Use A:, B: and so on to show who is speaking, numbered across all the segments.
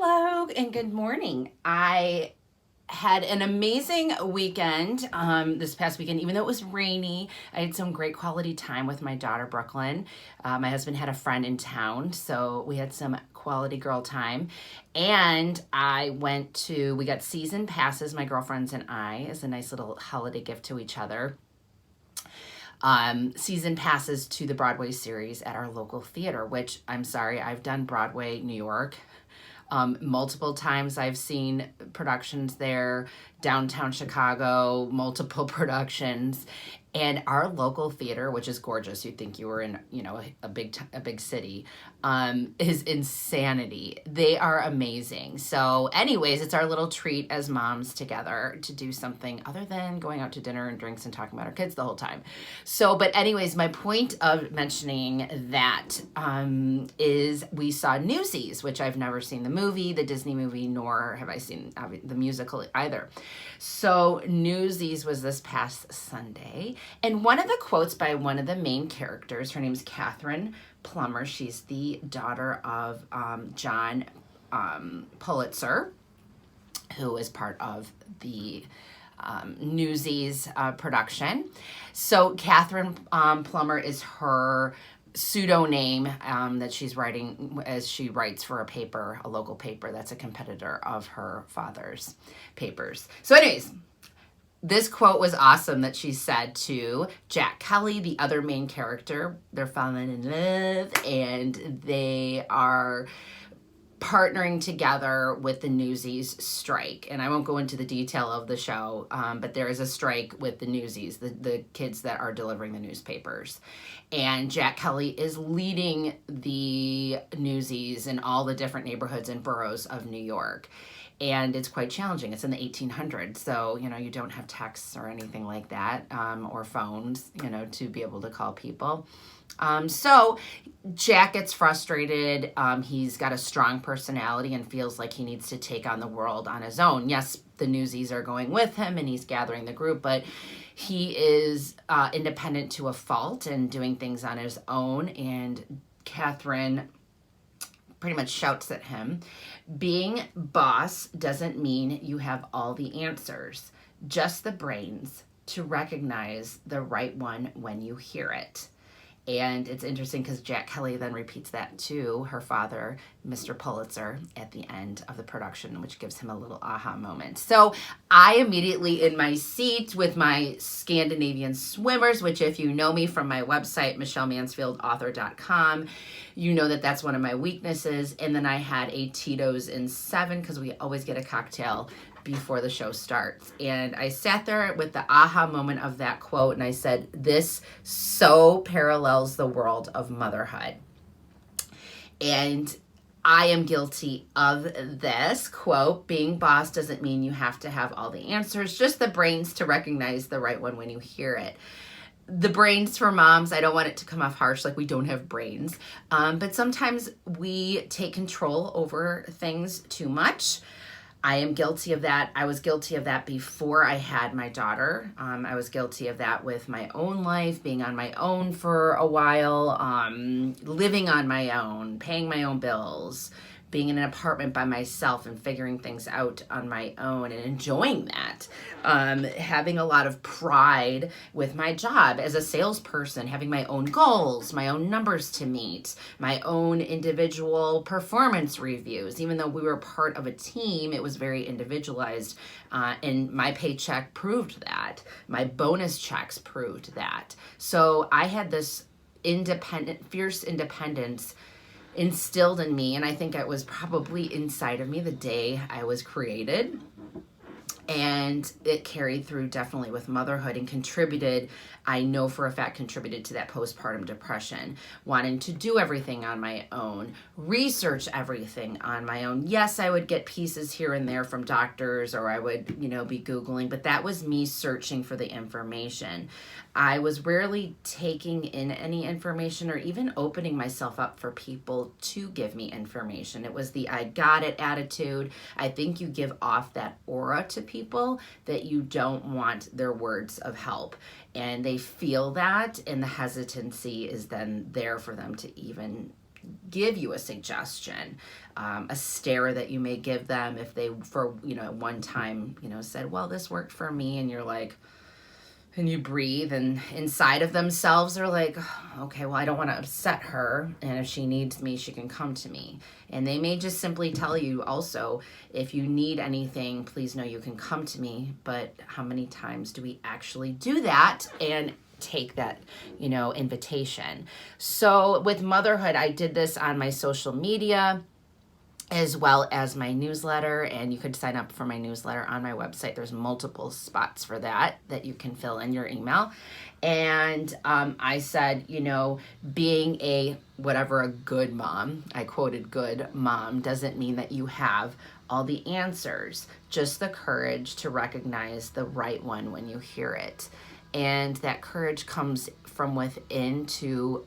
A: Hello and good morning. I had an amazing weekend this past weekend. Even though it was rainy, I had some great quality time with my daughter, Brooklyn. My husband had a friend in town, so we had some quality girl time. And we got season passes, my girlfriends and I, as a nice little holiday gift to each other. Season passes to the Broadway series at our local theater, which I'm sorry, I've done Broadway, New York. Multiple times I've seen productions there, downtown Chicago, multiple productions, and our local theater, which is gorgeous. You'd think you were in, a big city, is insanity. They are amazing. So anyways, it's our little treat as moms together to do something other than going out to dinner and drinks and talking about our kids the whole time. So, but anyways, my point of mentioning that is we saw Newsies, which I've never seen the movie, the Disney movie, nor have I seen the musical either. So Newsies was this past Sunday. And one of the quotes by one of the main characters, her name's Catherine Plummer. She's the daughter of John Pulitzer, who is part of the Newsies production. So Catherine Plummer is her pseudonym that she's writing as she writes for a local paper that's a competitor of her father's papers. So anyways, this quote was awesome that she said to Jack Kelly, the other main character. They're falling in love and they are partnering together with the Newsies strike. And I won't go into the detail of the show, but there is a strike with the Newsies, the kids that are delivering the newspapers. And Jack Kelly is leading the Newsies in all the different neighborhoods and boroughs of New York. And it's quite challenging. It's in the 1800s, so, you don't have texts or anything like that, or phones, to be able to call people. So Jack gets frustrated. He's got a strong personality and feels like he needs to take on the world on his own. Yes, the Newsies are going with him and he's gathering the group, but he is independent to a fault and doing things on his own. And Catherine pretty much shouts at him. Being boss doesn't mean you have all the answers, just the brains to recognize the right one when you hear it. And it's interesting because Jack Kelly then repeats that to her father, Mr. Pulitzer, at the end of the production, which gives him a little aha moment. So I immediately in my seat with my Scandinavian swimmers, which if you know me from my website, michellemansfieldauthor.com, you know that that's one of my weaknesses. And then I had a Tito's in 7 because we always get a cocktail before the show starts. And I sat there with the aha moment of that quote and I said, this so parallels the world of motherhood. And I am guilty of this quote. Being boss doesn't mean you have to have all the answers, just the brains to recognize the right one when you hear it. The brains for moms, I don't want it to come off harsh like we don't have brains, but sometimes we take control over things too much. I am guilty of that. I was guilty of that before I had my daughter. I was guilty of that with my own life, being on my own for a while, living on my own, paying my own bills, being in an apartment by myself and figuring things out on my own and enjoying that. Having a lot of pride with my job as a salesperson, having my own goals, my own numbers to meet, my own individual performance reviews. Even though we were part of a team, it was very individualized. And my paycheck proved that. My bonus checks proved that. So I had this fierce independence instilled in me, and I think it was probably inside of me the day I was created, and it carried through definitely with motherhood and contributed, I know for a fact, contributed to that postpartum depression, wanting to do everything on my own, research everything on my own. Yes, I would get pieces here and there from doctors, or I would, be Googling, but that was me searching for the information. I was rarely taking in any information or even opening myself up for people to give me information. It was the I got it attitude. I think you give off that aura to people that you don't want their words of help. And they feel that, and the hesitancy is then there for them to even give you a suggestion, a stare that you may give them if they, for, one time, said, well, this worked for me. And you're like, and you breathe, and inside of themselves are like, okay, well, I don't want to upset her. And if she needs me, she can come to me. And they may just simply tell you also, if you need anything, please know you can come to me. But how many times do we actually do that and take that, invitation? So with motherhood, I did this on my social media as well as my newsletter, and you could sign up for my newsletter on my website. There's multiple spots for that you can fill in your email. And I said, being a good mom, I quoted good mom, doesn't mean that you have all the answers, just the courage to recognize the right one when you hear it. And that courage comes from within to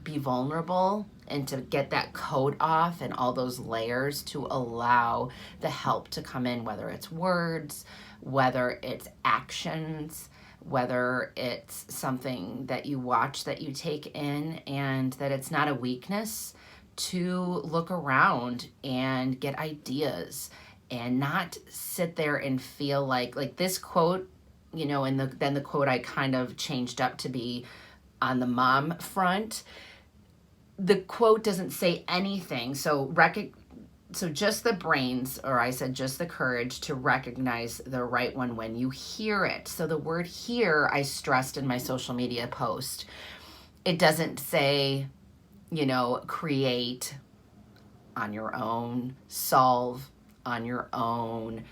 A: be vulnerable and to get that coat off and all those layers to allow the help to come in, whether it's words, whether it's actions, whether it's something that you watch that you take in, and that it's not a weakness to look around and get ideas and not sit there and feel like this quote, and then the quote I kind of changed up to be on the mom front. The quote doesn't say anything. So just the brains, or I said just the courage to recognize the right one when you hear it. So the word hear, I stressed in my social media post. It doesn't say, create on your own, solve on your own,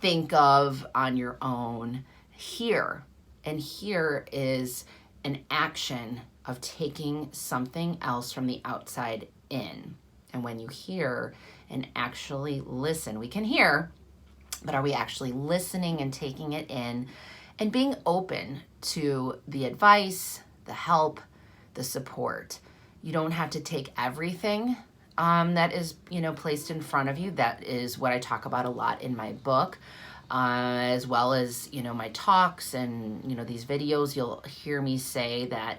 A: think of on your own. Hear. And hear is an action of taking something else from the outside in. And when you hear and actually listen, we can hear, but are we actually listening and taking it in and being open to the advice, the help, the support? You don't have to take everything that is, placed in front of you. That is what I talk about a lot in my book. As well as, my talks and, these videos, you'll hear me say that,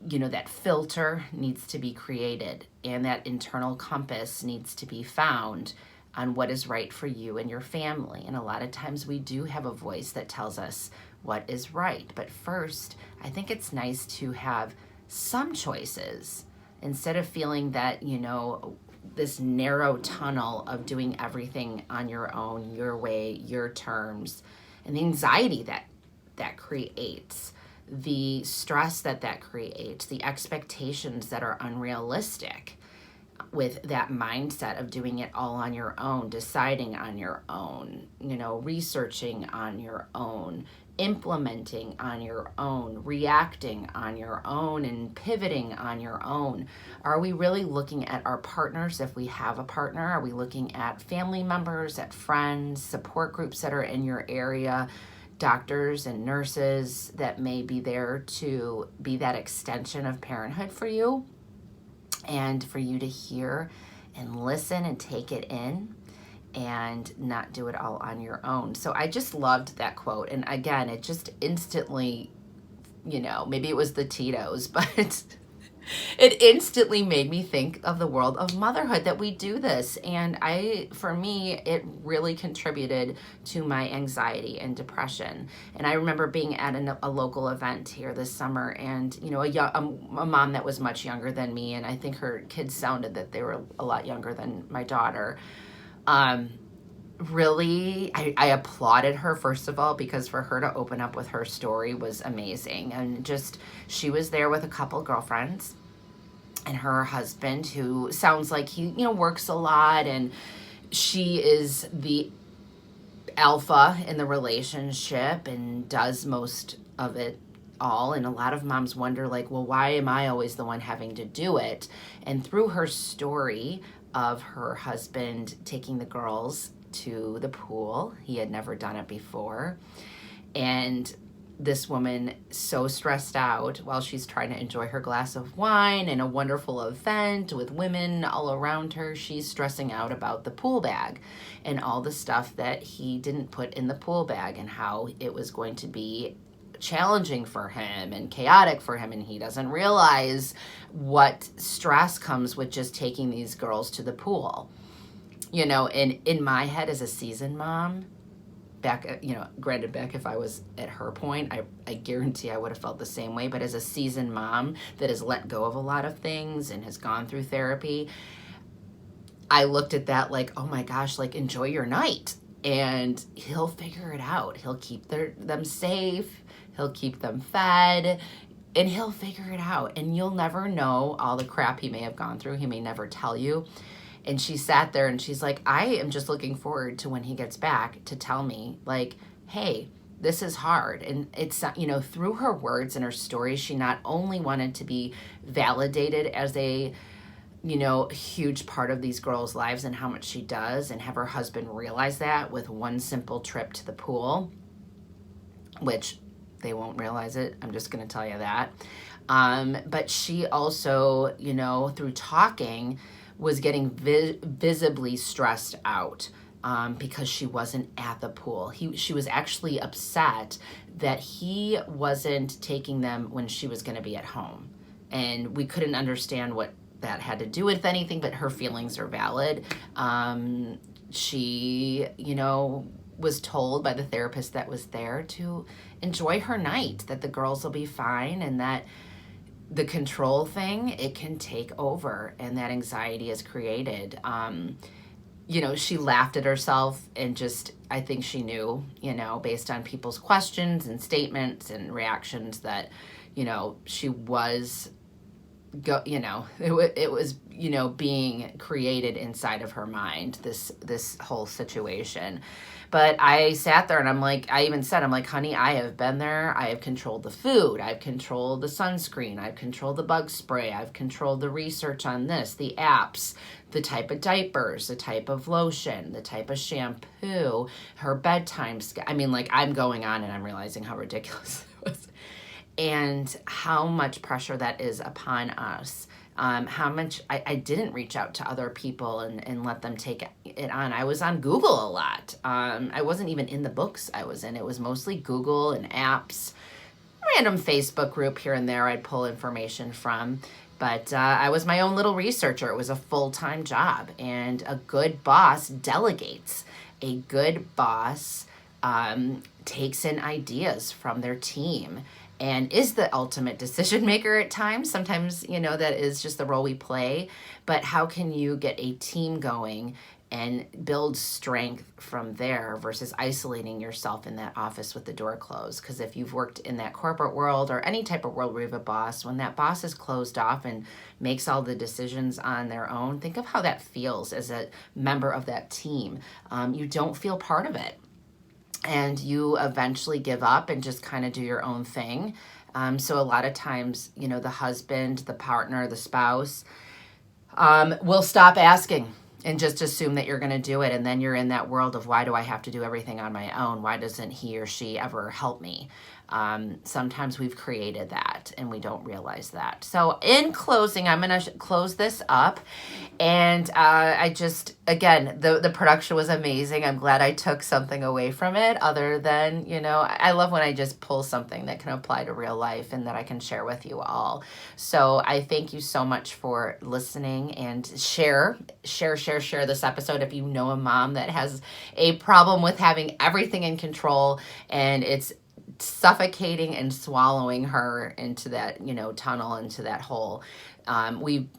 A: that filter needs to be created and that internal compass needs to be found on what is right for you and your family. And a lot of times we do have a voice that tells us what is right. But first, I think it's nice to have some choices instead of feeling that, this narrow tunnel of doing everything on your own, your way, your terms, and the anxiety that creates, the stress that creates, the expectations that are unrealistic with that mindset of doing it all on your own, deciding on your own, researching on your own, implementing on your own, reacting on your own, and pivoting on your own. Are we really looking at our partners if we have a partner? Are we looking at family members, at friends, support groups that are in your area, doctors and nurses that may be there to be that extension of parenthood for you, and for you to hear and listen and take it in and not do it all on your own? So I just loved that quote. And again, it just instantly, maybe it was the Tito's, but it instantly made me think of the world of motherhood, that we do this. And for me, it really contributed to my anxiety and depression. And I remember being at a local event here this summer, and, a mom that was much younger than me. And I think her kids sounded that they were a lot younger than my daughter. Really, I applauded her, first of all, because for her to open up with her story was amazing. And she was there with a couple girlfriends and her husband, who sounds like he, works a lot, and she is the alpha in the relationship and does most of it all. And a lot of moms wonder, well, why am I always the one having to do it? And through her story of her husband taking the girls to the pool, he had never done it before, and this woman so stressed out while she's trying to enjoy her glass of wine and a wonderful event with women all around her, she's stressing out about the pool bag and all the stuff that he didn't put in the pool bag and how it was going to be challenging for him and chaotic for him, and he doesn't realize what stress comes with just taking these girls to the pool. You know, and in my head as a seasoned mom, back, you know, granted, back if I was at her point, I guarantee I would have felt the same way. But as a seasoned mom that has let go of a lot of things and has gone through therapy, I looked at that like, oh my gosh, like, enjoy your night. And he'll figure it out. He'll keep them safe. He'll keep them fed. And he'll figure it out. And you'll never know all the crap he may have gone through. He may never tell you. And she sat there and she's like, I am just looking forward to when he gets back to tell me, like, hey, this is hard. And it's, you know, through her words and her stories, she not only wanted to be validated as a, you know, huge part of these girls' lives and how much she does, and have her husband realize that with one simple trip to the pool, which they won't realize it. I'm just going to tell you that. But she also, you know, through talking, was getting visibly stressed out because she wasn't at the pool. She was actually upset that he wasn't taking them when she was going to be at home. And we couldn't understand what that had to do with anything, but her feelings are valid. She, you know, was told by the therapist that was there to enjoy her night, that the girls will be fine, and that the control thing, it can take over, and that anxiety is created. You know, she laughed at herself and just, I think she knew, you know, based on people's questions and statements and reactions that, you know, she was, you know, it was, you know, being created inside of her mind, this whole situation. But I sat there and I'm like, I even said, I'm like, honey, I have been there. I have controlled the food. I've controlled the sunscreen. I've controlled the bug spray. I've controlled the research on this, the apps, the type of diapers, the type of lotion, the type of shampoo, her bedtime. I mean, like, I'm going on and I'm realizing how ridiculous it was. And how much pressure that is upon us. How much I didn't reach out to other people and let them take it on. I was on Google a lot. I wasn't even in the books I was in. It was mostly Google and apps, random Facebook group here and there I'd pull information from. But I was my own little researcher. It was a full-time job. And a good boss delegates. A good boss takes in ideas from their team and is the ultimate decision maker at times. Sometimes, you know, that is just the role we play. But how can you get a team going and build strength from there versus isolating yourself in that office with the door closed? Because if you've worked in that corporate world or any type of world where you have a boss, when that boss is closed off and makes all the decisions on their own, think of how that feels as a member of that team. You don't feel part of it. And you eventually give up and just kind of do your own thing. So a lot of times, you know, the husband, the partner, the spouse will stop asking and just assume that you're going to do it. And then you're in that world of, why do I have to do everything on my own? Why doesn't he or she ever help me? Sometimes we've created that and we don't realize that. So in closing, I'm going to close this up. And I just, again, the production was amazing. I'm glad I took something away from it other than, you know, I love when I just pull something that can apply to real life and that I can share with you all. So I thank you so much for listening, and share this episode if you know a mom that has a problem with having everything in control and it's suffocating and swallowing her into that, you know, tunnel, into that hole.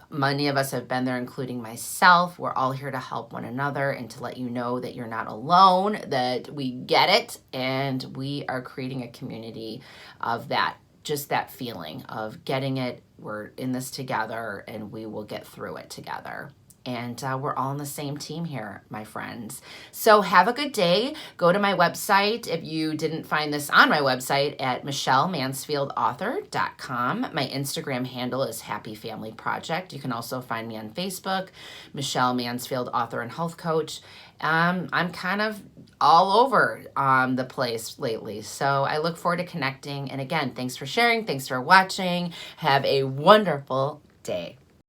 A: Many of us have been there, including myself. We're all here to help one another and to let you know that you're not alone, that we get it, and we are creating a community of that, just that feeling of getting it. We're in this together and we will get through it together. And we're all on the same team here, my friends. So have a good day. Go to my website if you didn't find this on my website at michellemansfieldauthor.com. My Instagram handle is Happy Family Project. You can also find me on Facebook, Michelle Mansfield, author and health coach. I'm kind of all over the place lately. So I look forward to connecting. And again, thanks for sharing. Thanks for watching. Have a wonderful day.